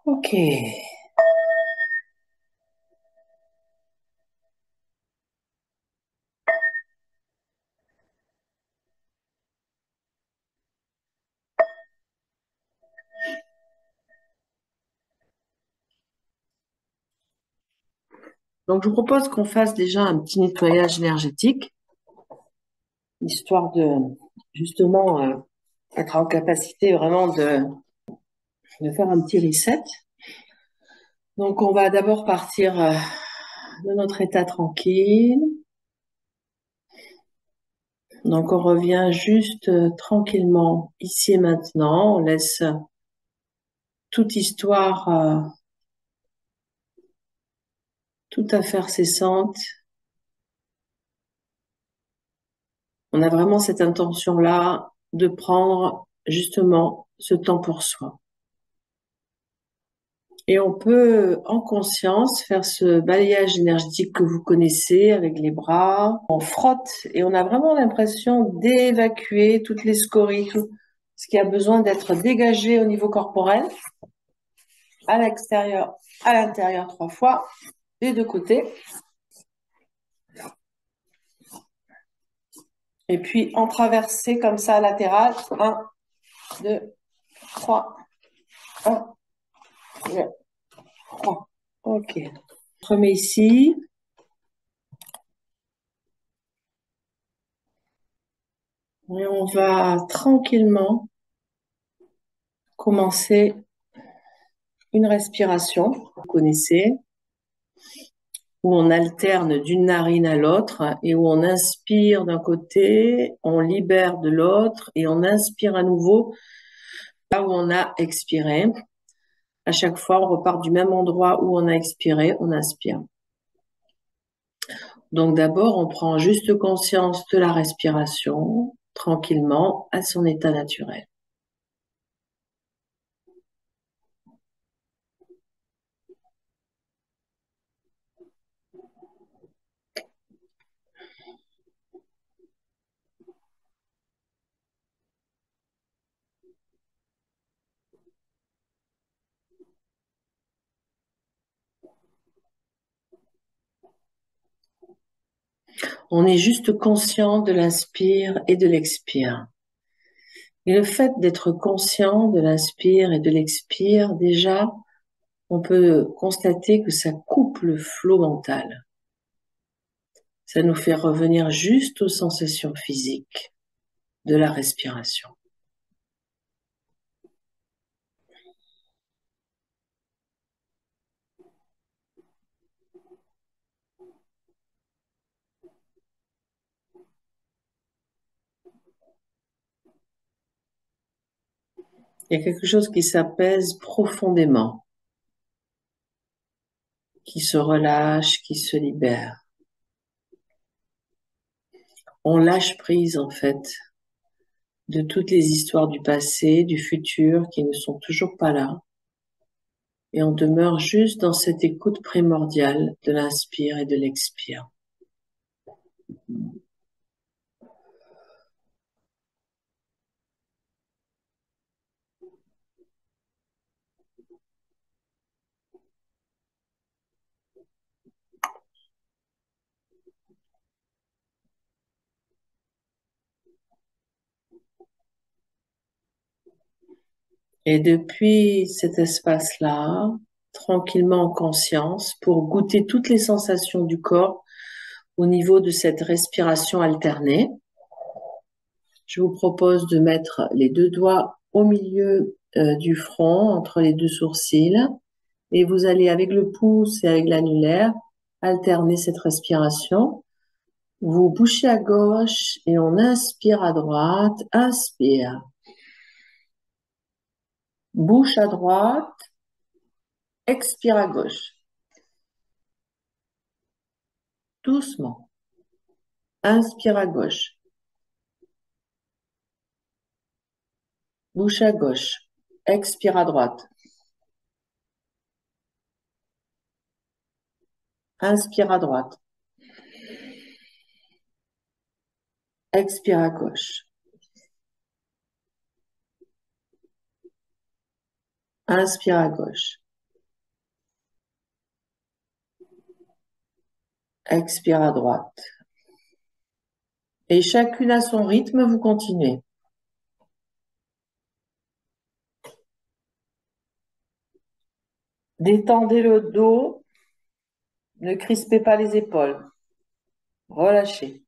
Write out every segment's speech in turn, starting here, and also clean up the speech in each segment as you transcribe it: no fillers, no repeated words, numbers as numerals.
Ok. Donc, je vous propose qu'on fasse déjà un petit nettoyage énergétique, histoire de justement être en capacité vraiment de faire un petit reset. Donc, on va d'abord partir de notre état tranquille. Donc, on revient juste tranquillement ici et maintenant. On laisse toute histoire toute affaire cessante. On a vraiment cette intention-là de prendre justement ce temps pour soi. Et on peut, en conscience, faire ce balayage énergétique que vous connaissez avec les bras. On frotte et on a vraiment l'impression d'évacuer toutes les scories, tout ce qui a besoin d'être dégagé au niveau corporel, à l'extérieur, à l'intérieur 3 fois, des 2 côtés. Et puis en traversée comme ça, latérale. 1, 2, 3. 1, 2, 3. Ok. On remet ici. Et on va tranquillement commencer une respiration. Vous connaissez, où on alterne d'une narine à l'autre et où on inspire d'un côté, on libère de l'autre et on inspire à nouveau là où on a expiré. À chaque fois, on repart du même endroit où on a expiré, on inspire. Donc d'abord, on prend juste conscience de la respiration, tranquillement, à son état naturel. On est juste conscient de l'inspire et de l'expire. Et le fait d'être conscient de l'inspire et de l'expire, déjà, on peut constater que ça coupe le flot mental. Ça nous fait revenir juste aux sensations physiques de la respiration. Il y a quelque chose qui s'apaise profondément, qui se relâche, qui se libère. On lâche prise, en fait, de toutes les histoires du passé, du futur, qui ne sont toujours pas là. Et on demeure juste dans cette écoute primordiale de l'inspire et de l'expire. Et depuis cet espace-là, tranquillement en conscience, pour goûter toutes les sensations du corps au niveau de cette respiration alternée, je vous propose de mettre les 2 doigts au milieu du front, entre les 2 sourcils, et vous allez avec le pouce et avec l'annulaire alterner cette respiration. Vous bouchez à gauche et on inspire à droite, inspire. Bouche à droite, expire à gauche. Doucement. Inspire à gauche. Bouche à gauche. Expire à droite. Inspire à droite. Expire à gauche. Inspire à gauche. Expire à droite. Et chacune à son rythme, vous continuez. Détendez le dos, ne crispez pas les épaules. Relâchez.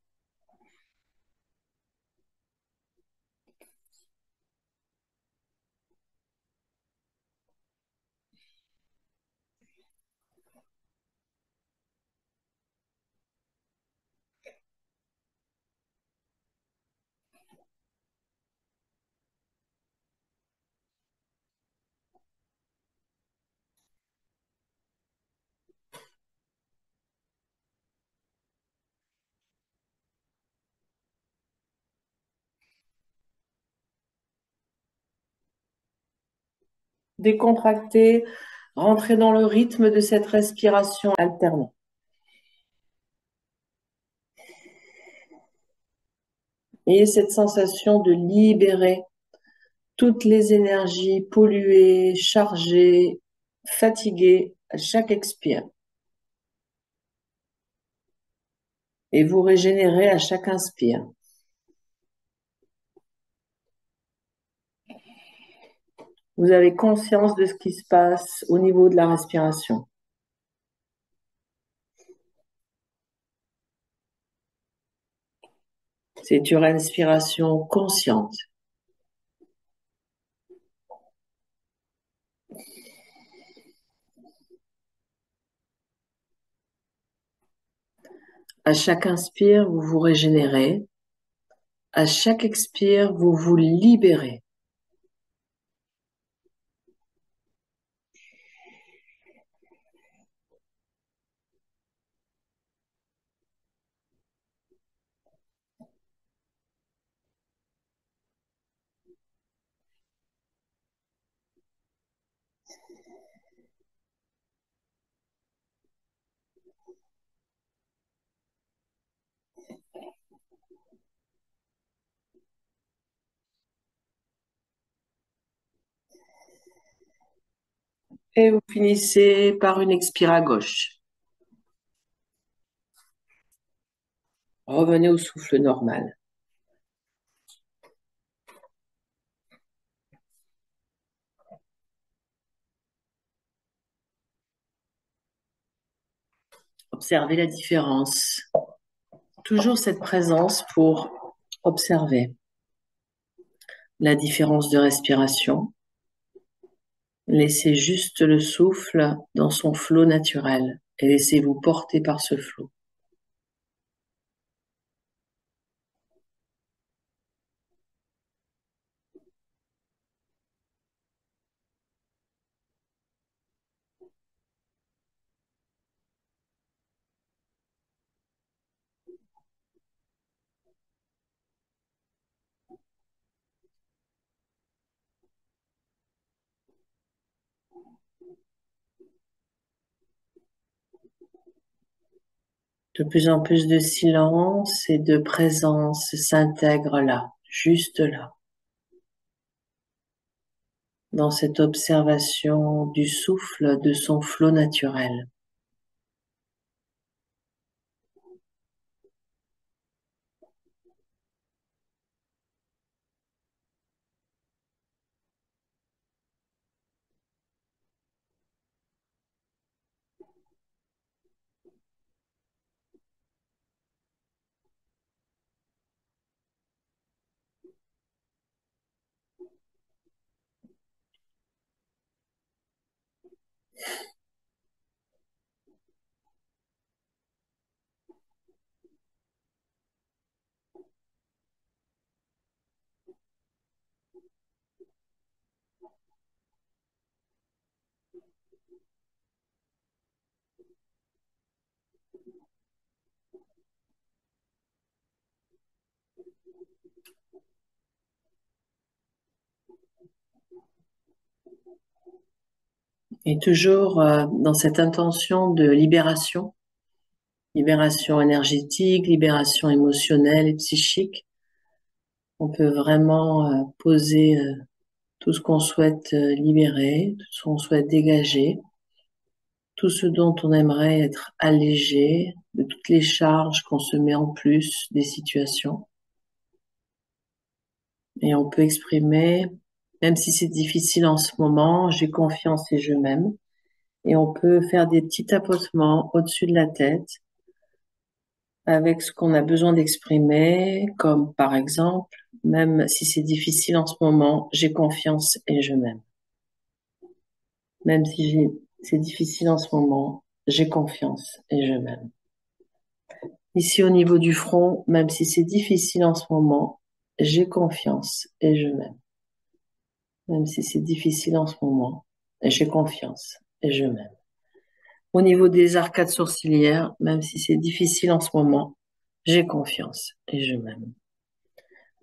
Décontractez, rentrez dans le rythme de cette respiration alternée. Ayez cette sensation de libérer toutes les énergies polluées, chargées, fatiguées à chaque expire. Et vous régénérez à chaque inspire. Vous avez conscience de ce qui se passe au niveau de la respiration. C'est une respiration consciente. À chaque inspire, vous vous régénérez. À chaque expire, vous vous libérez. Et vous finissez par une expire à gauche. Revenez au souffle normal. Observez la différence. Toujours cette présence pour observer la différence de respiration. Laissez juste le souffle dans son flot naturel et laissez-vous porter par ce flot. De plus en plus de silence et de présence s'intègrent là, juste là, dans cette observation du souffle, de son flot naturel. Et toujours dans cette intention de libération, libération énergétique, libération émotionnelle et psychique, on peut vraiment poser tout ce qu'on souhaite libérer, tout ce qu'on souhaite dégager, tout ce dont on aimerait être allégé, de toutes les charges qu'on se met en plus des situations. Et on peut exprimer, même si c'est difficile en ce moment, j'ai confiance et je m'aime. Et on peut faire des petits tapotements au-dessus de la tête avec ce qu'on a besoin d'exprimer, comme par exemple, même si c'est difficile en ce moment, j'ai confiance et je m'aime. Même si c'est difficile en ce moment, j'ai confiance et je m'aime. Ici au niveau du front, même si c'est difficile en ce moment, j'ai confiance et je m'aime. Même si c'est difficile en ce moment, j'ai confiance et je m'aime. Au niveau des arcades sourcilières, même si c'est difficile en ce moment, j'ai confiance et je m'aime.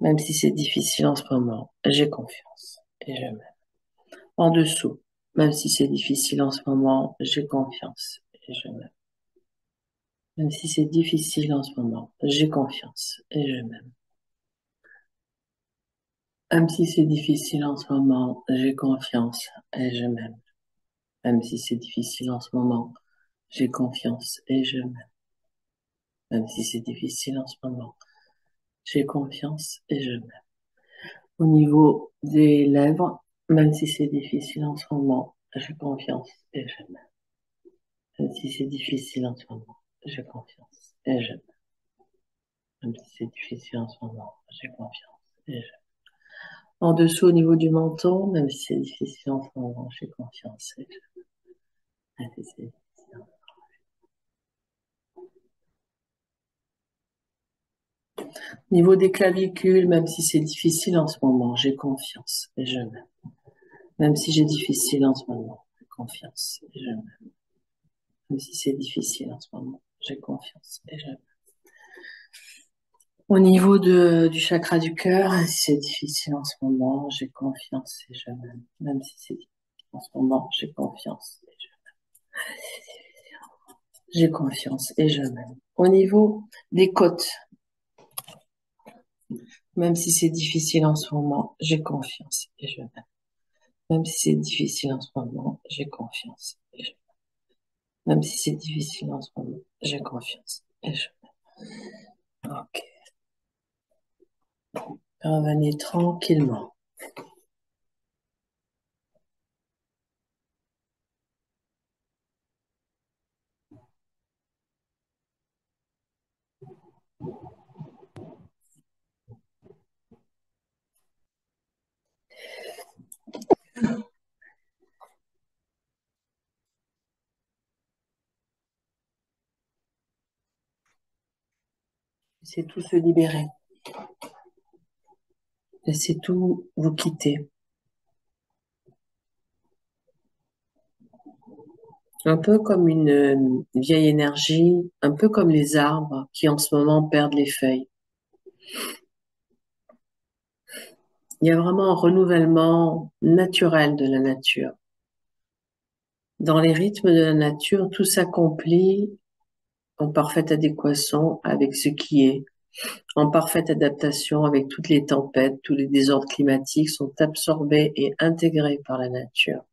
Même si c'est difficile en ce moment, j'ai confiance et je m'aime. En dessous, même si c'est difficile en ce moment, j'ai confiance et je m'aime. Même si c'est difficile en ce moment, j'ai confiance et je m'aime. Même si c'est difficile en ce moment, j'ai confiance et je m'aime. Même si c'est difficile en ce moment, j'ai confiance et je m'aime. Même si c'est difficile en ce moment, j'ai confiance et je m'aime. Au niveau des lèvres, même si c'est difficile en ce moment, j'ai confiance et je m'aime. Même si c'est difficile en ce moment, j'ai confiance et je m'aime. Même si c'est difficile en ce moment, j'ai confiance et je m'aime. En dessous, au niveau du menton, même si c'est difficile en ce moment, j'ai confiance et je m'aime. Même si c'est difficile. Au niveau des clavicules, même si c'est difficile en ce moment, j'ai confiance et je m'aime. Même si j'ai difficile en ce moment, j'ai confiance et je m'aime. Même si c'est difficile en ce moment, j'ai confiance et je m'aime. Au niveau du chakra du cœur, si c'est difficile en ce moment, j'ai confiance et je m'aime. Même si c'est difficile en ce moment, j'ai confiance et je m'aime. J'ai confiance et je m'aime. Au niveau des côtes, même si c'est difficile en ce moment, j'ai confiance et je m'aime. Même si c'est difficile en ce moment, j'ai confiance et je m'aime. Même si c'est difficile en ce moment, j'ai confiance et je m'aime. Ok. Revenez tranquillement. Laissez tout se libérer. Laissez tout vous quitter. Un peu comme une vieille énergie, un peu comme les arbres qui en ce moment perdent les feuilles. Il y a vraiment un renouvellement naturel de la nature. Dans les rythmes de la nature, tout s'accomplit en parfaite adéquation avec ce qui est, en parfaite adaptation avec toutes les tempêtes, tous les désordres climatiques sont absorbés et intégrés par la nature.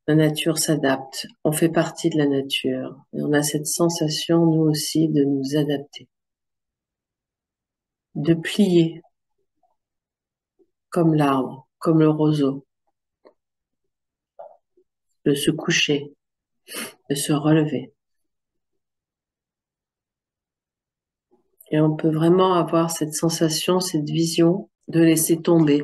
La nature s'adapte, on fait partie de la nature et on a cette sensation, nous aussi, de nous adapter, de plier comme l'arbre, comme le roseau, de se coucher, de se relever. Et on peut vraiment avoir cette sensation, cette vision de laisser tomber,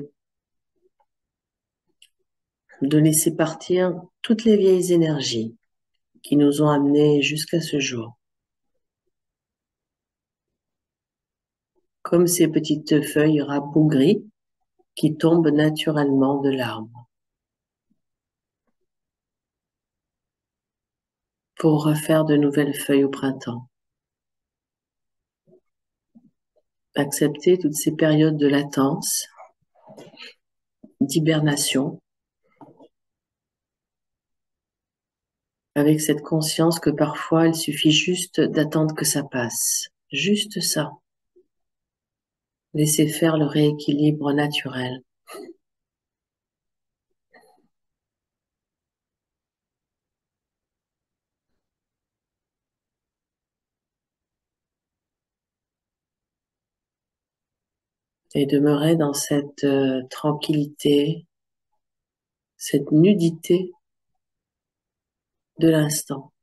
de laisser partir toutes les vieilles énergies qui nous ont amenés jusqu'à ce jour. Comme ces petites feuilles rabougries qui tombent naturellement de l'arbre pour refaire de nouvelles feuilles au printemps. Accepter toutes ces périodes de latence, d'hibernation, avec cette conscience que parfois il suffit juste d'attendre que ça passe. Juste ça. Laisser faire le rééquilibre naturel. et demeurer dans cette tranquillité, cette nudité de l'instant.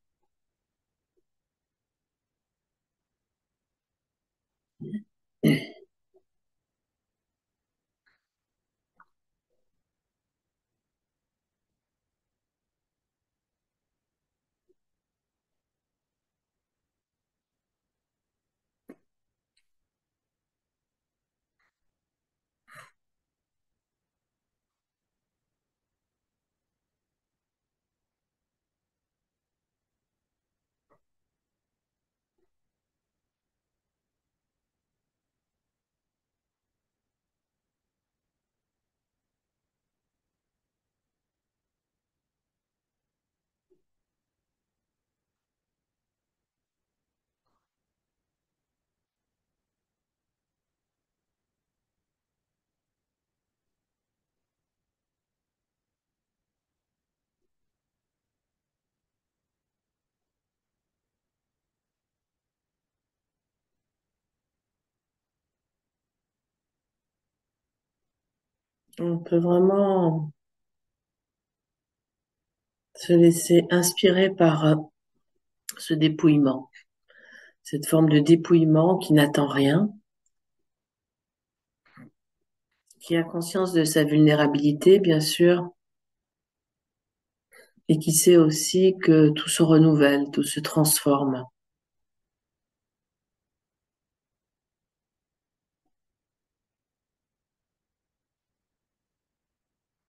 On peut vraiment se laisser inspirer par ce dépouillement, cette forme de dépouillement qui n'attend rien, qui a conscience de sa vulnérabilité, bien sûr, et qui sait aussi que tout se renouvelle, tout se transforme,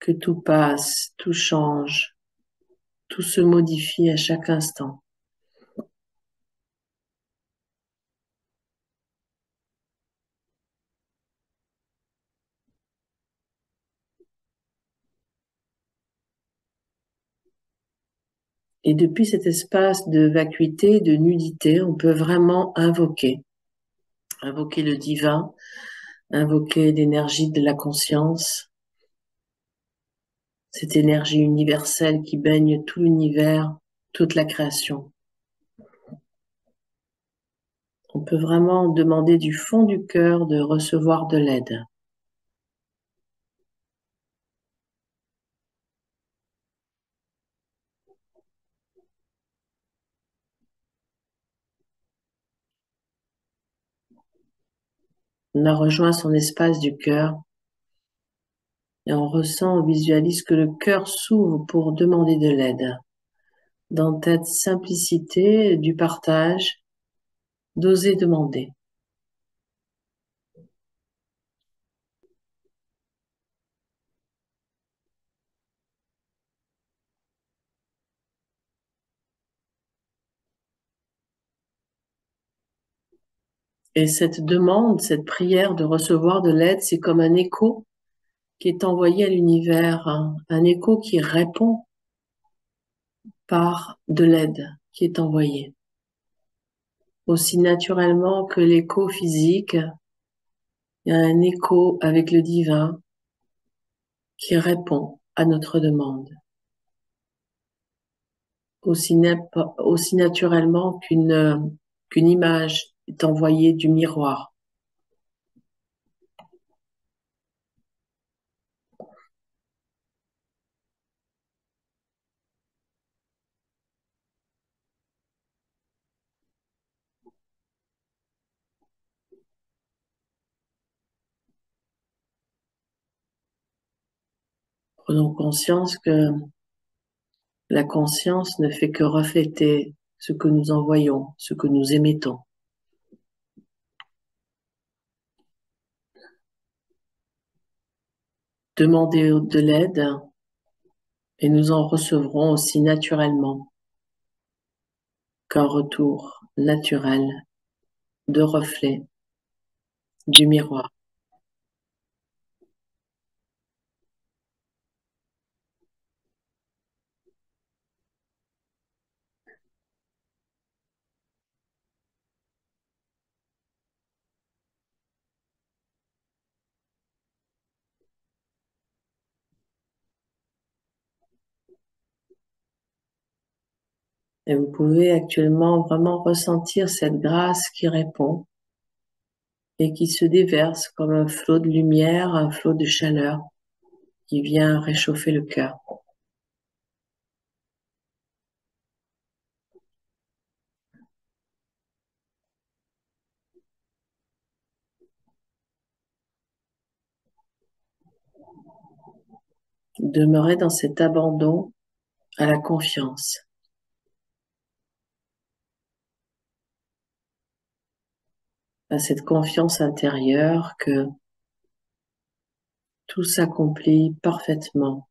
que tout passe, tout change, tout se modifie à chaque instant. Et depuis cet espace de vacuité, de nudité, on peut vraiment invoquer le divin, invoquer l'énergie de la conscience, cette énergie universelle qui baigne tout l'univers, toute la création. On peut vraiment demander du fond du cœur de recevoir de l'aide. On a rejoint son espace du cœur et on ressent, on visualise que le cœur s'ouvre pour demander de l'aide. Dans cette simplicité du partage, d'oser demander. Et cette demande, cette prière de recevoir de l'aide, c'est comme un écho qui est envoyé à l'univers, un écho qui répond par de l'aide qui est envoyée. Aussi naturellement que l'écho physique, il y a un écho avec le divin qui répond à notre demande. Aussi naturellement qu'une image est envoyée du miroir. Prenons conscience que la conscience ne fait que refléter ce que nous envoyons, ce que nous émettons. Demandez de l'aide et nous en recevrons aussi naturellement qu'un retour naturel de reflet du miroir. Et vous pouvez actuellement vraiment ressentir cette grâce qui répond et qui se déverse comme un flot de lumière, un flot de chaleur qui vient réchauffer le cœur. Demeurer dans cet abandon à la confiance, à cette confiance intérieure que tout s'accomplit parfaitement,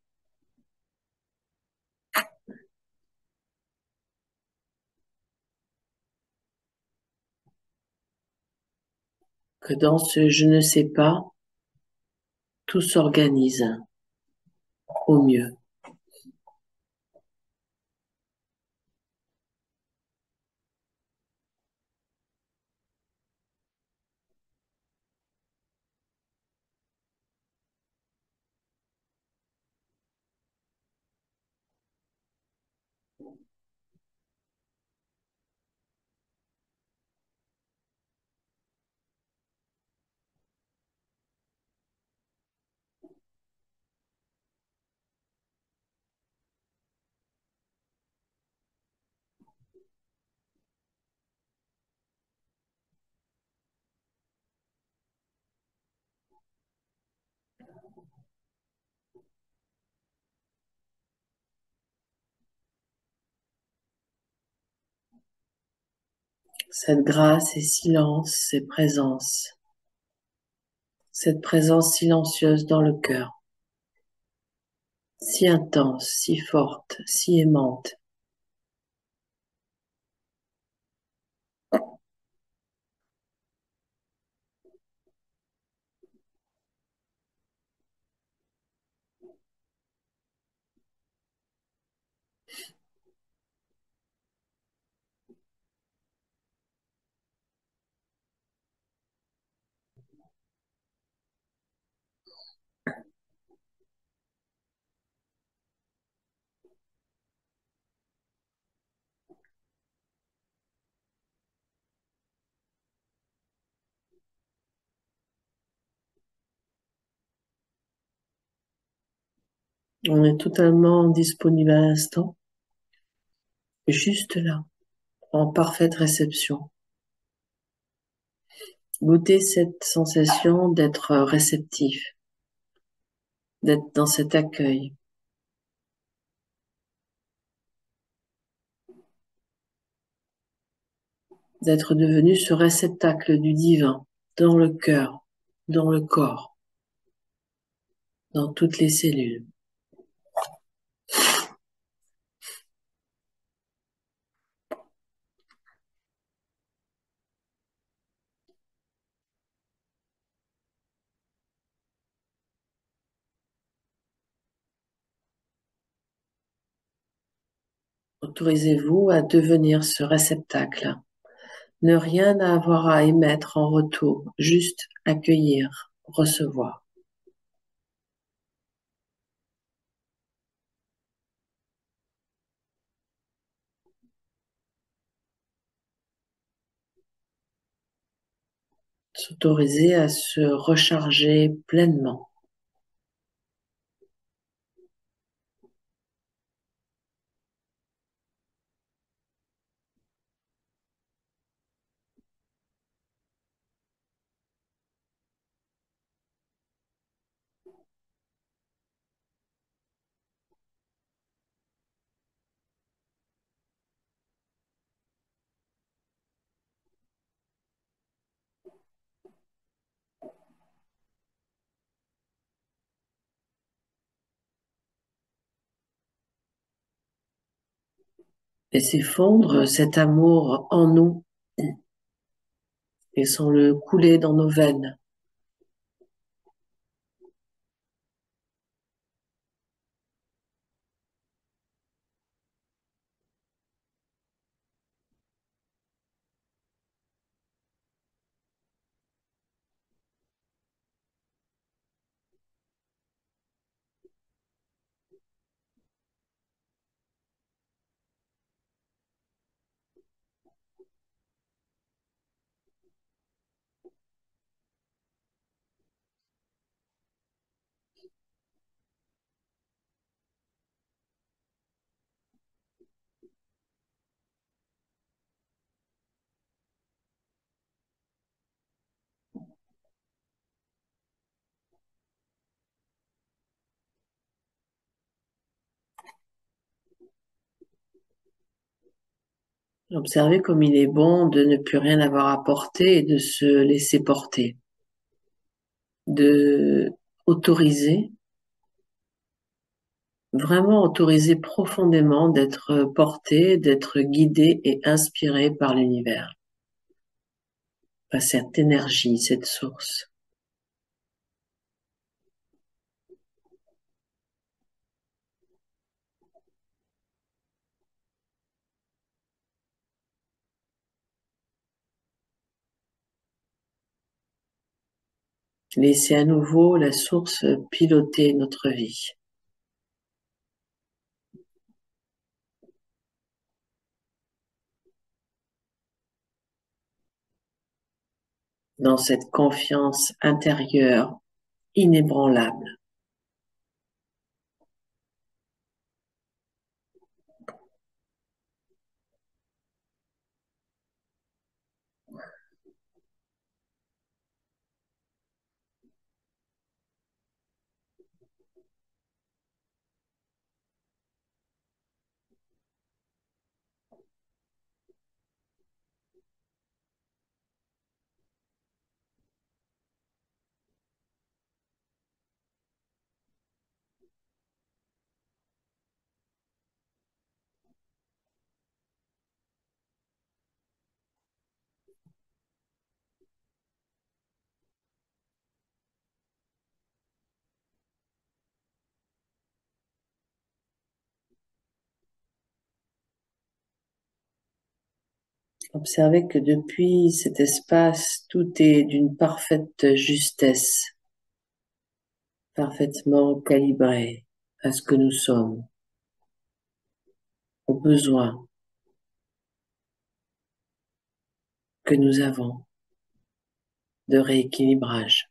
que dans ce je ne sais pas, tout s'organise au mieux. Cette grâce et silence, ces présences, cette présence silencieuse dans le cœur, si intense, si forte, si aimante. On est totalement disponible à l'instant, juste là, en parfaite réception. Goûter cette sensation d'être réceptif, d'être dans cet accueil, d'être devenu ce réceptacle du divin dans le cœur, dans le corps, dans toutes les cellules. Autorisez-vous à devenir ce réceptacle. Ne rien avoir à émettre en retour, juste accueillir, recevoir. S'autoriser à se recharger pleinement. Et s'effondre cet amour en nous, laissons-le couler dans nos veines. Observer comme il est bon de ne plus rien avoir à porter et de se laisser porter, de autoriser, vraiment autoriser profondément d'être porté, d'être guidé et inspiré par l'univers, par cette énergie, cette source. Laisser à nouveau la source piloter notre vie. Dans cette confiance intérieure inébranlable. Observez que depuis cet espace, tout est d'une parfaite justesse, parfaitement calibré à ce que nous sommes, aux besoins que nous avons de rééquilibrage.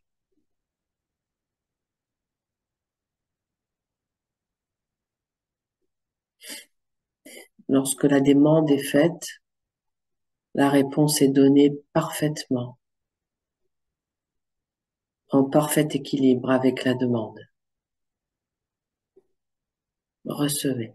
Lorsque la demande est faite, la réponse est donnée parfaitement, en parfait équilibre avec la demande. Recevez.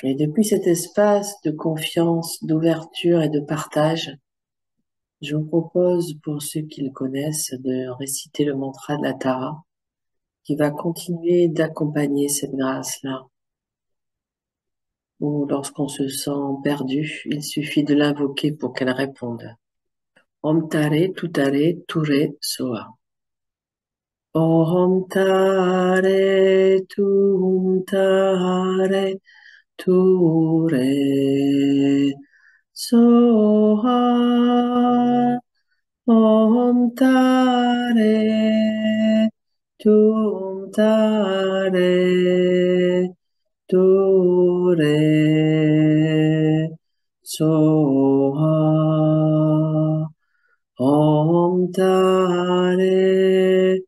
Et depuis cet espace de confiance, d'ouverture et de partage, je vous propose, pour ceux qui le connaissent, de réciter le mantra de la Tara, qui va continuer d'accompagner cette grâce-là. Ou lorsqu'on se sent perdu, il suffit de l'invoquer pour qu'elle réponde. Om Tare Tutare Ture Soa. Om Tare Tum Tare Ture Soha. Om Tare Tum Tare Ture Soha. Om Tare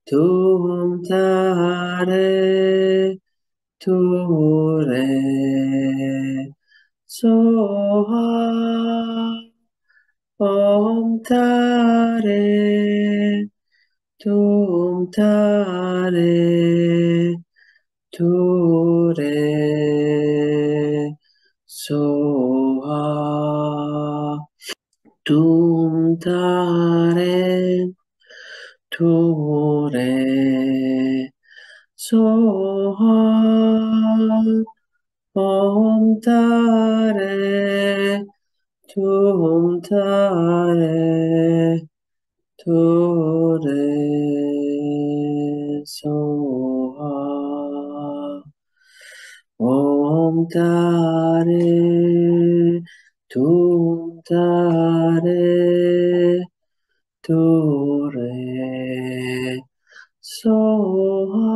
Tum Tare Ture Soha. Om Tare Tum Tare Ture Soha. Tum Tare Ture Soha. Om Tare Tum Tare Ture Soha. Om Tare Tum Tare Ture Soha.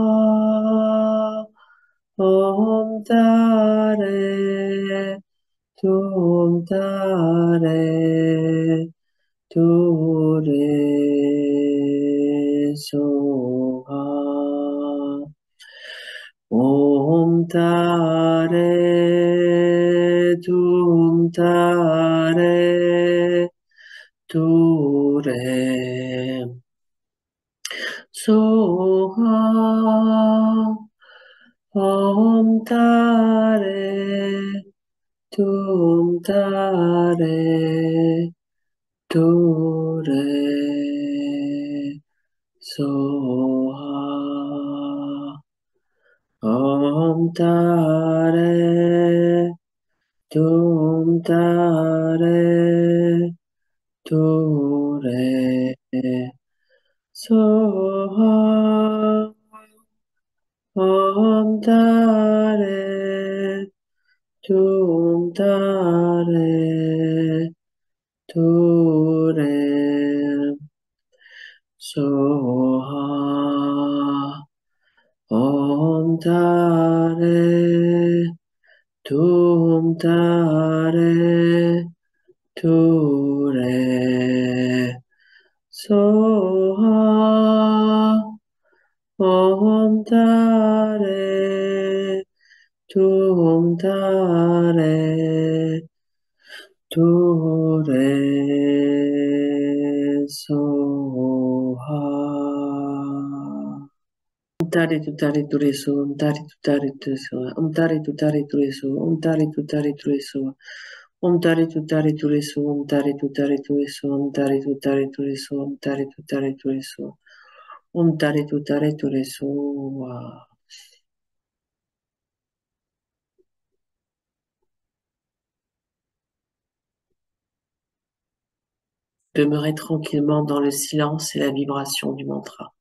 Om Tare Tum Tare Ture Soha. Om Tare Tum Tare Ture Soha. Om Tare Tum Tare Ture Soha. Om Tare Tum Tare Ture Soha. Om Tare Tum Tare Ture Soha. Om Tare Tum Tare Ture Soha. Om Tare Tum Tare Ture Soha. Tare tutare ture so, tare tutare ture so, tare tutare ture so, tare tutare ture so, tare tutare ture so, tare tutare ture so, tare tutare ture so, tare tutare ture so, tare tutare ture so. Demeurez tranquillement dans le silence et la vibration du mantra.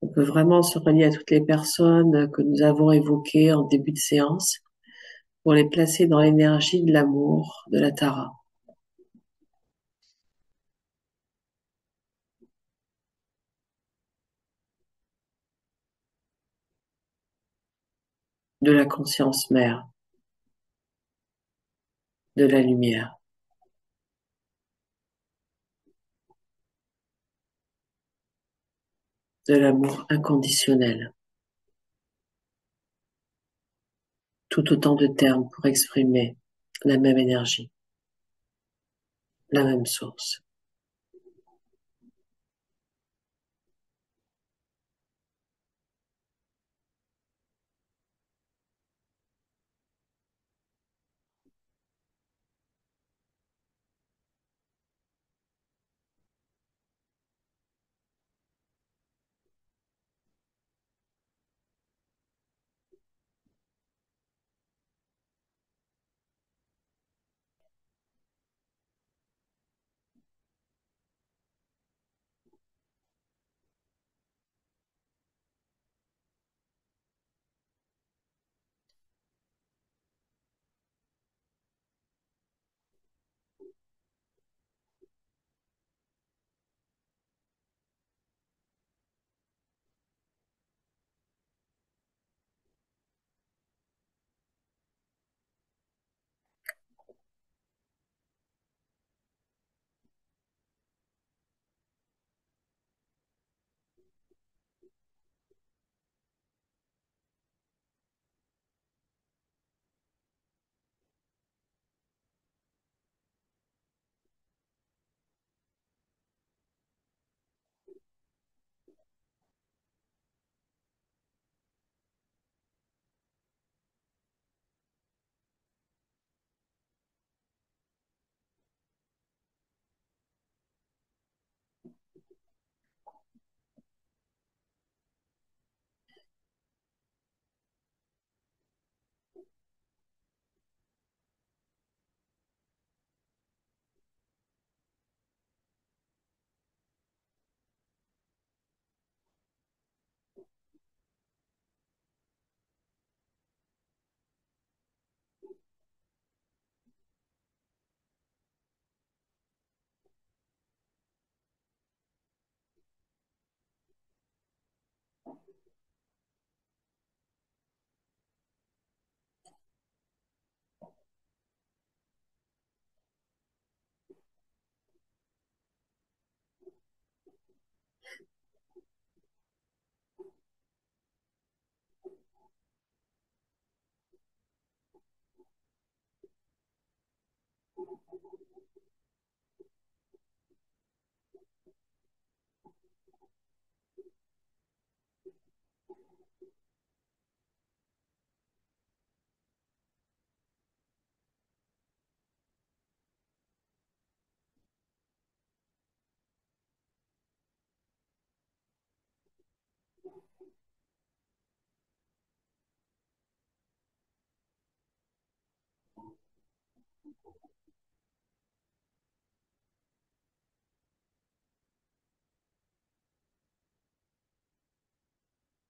On peut vraiment se relier à toutes les personnes que nous avons évoquées en début de séance pour les placer dans l'énergie de l'amour, de la Tara, de la conscience mère, de la lumière. de l'amour inconditionnel. Tout autant de termes pour exprimer la même énergie, la même source.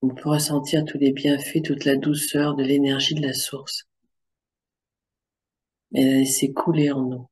On peut ressentir tous les bienfaits, toute la douceur de l'énergie de la source. Et la laisser couler en nous.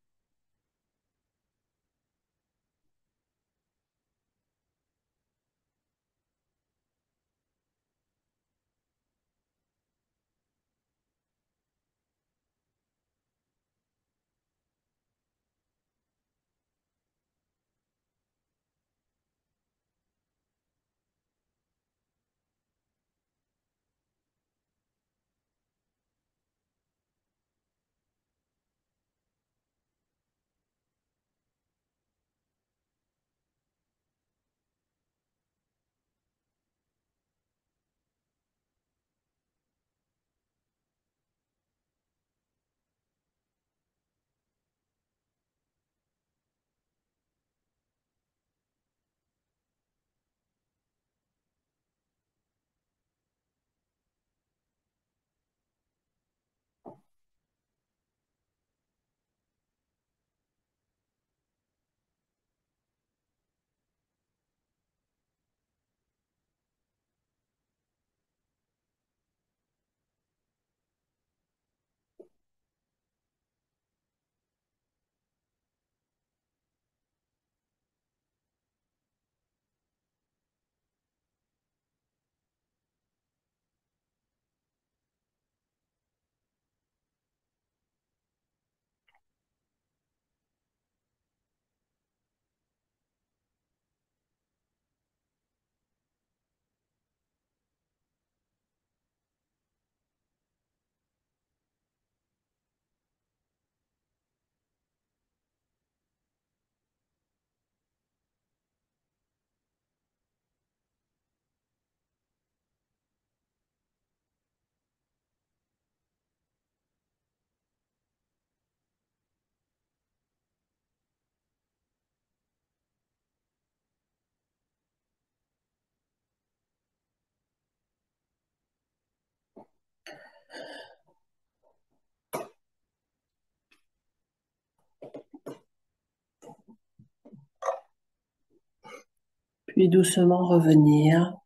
Puis doucement revenir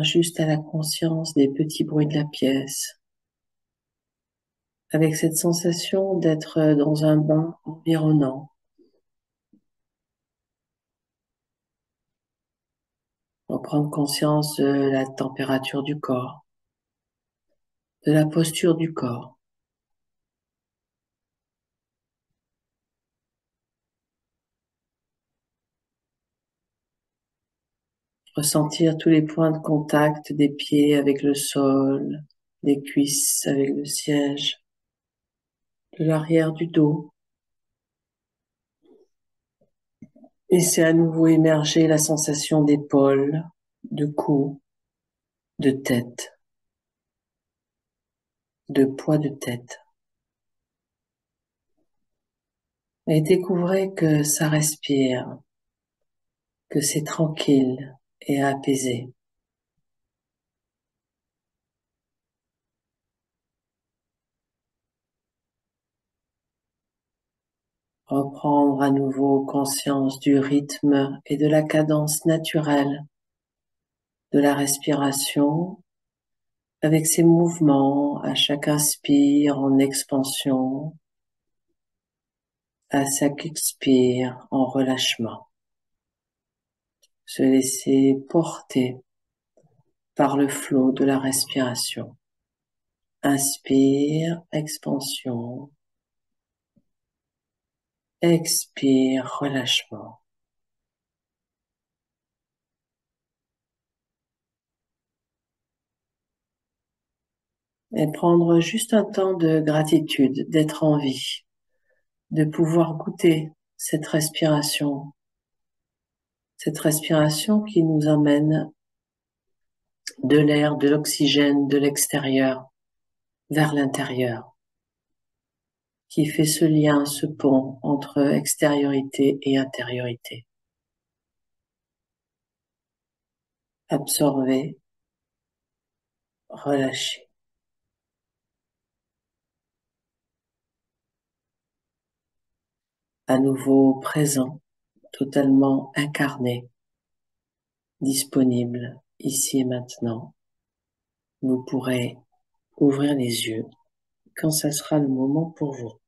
juste à la conscience des petits bruits de la pièce, avec cette sensation d'être dans un bain environnant. Reprendre conscience de la température du corps, de la posture du corps. Ressentir tous les points de contact des pieds avec le sol, des cuisses avec le siège, de l'arrière du dos. Et c'est à nouveau émerger la sensation d'épaule, de cou, de tête, de poids de tête. Et découvrez que ça respire, que c'est tranquille et apaisé. Reprendre à nouveau conscience du rythme et de la cadence naturelle de la respiration avec ses mouvements à chaque inspire en expansion, à chaque expire en relâchement. Se laisser porter par le flot de la respiration. Inspire, expansion. Expire, relâchement. Et prendre juste un temps de gratitude, d'être en vie, de pouvoir goûter cette respiration qui nous amène de l'air, de l'oxygène, de l'extérieur vers l'intérieur, qui fait ce lien, ce pont entre extériorité et intériorité. Absorber, relâcher. À nouveau présent, totalement incarné, disponible ici et maintenant. Vous pourrez ouvrir les yeux quand ça sera le moment pour vous.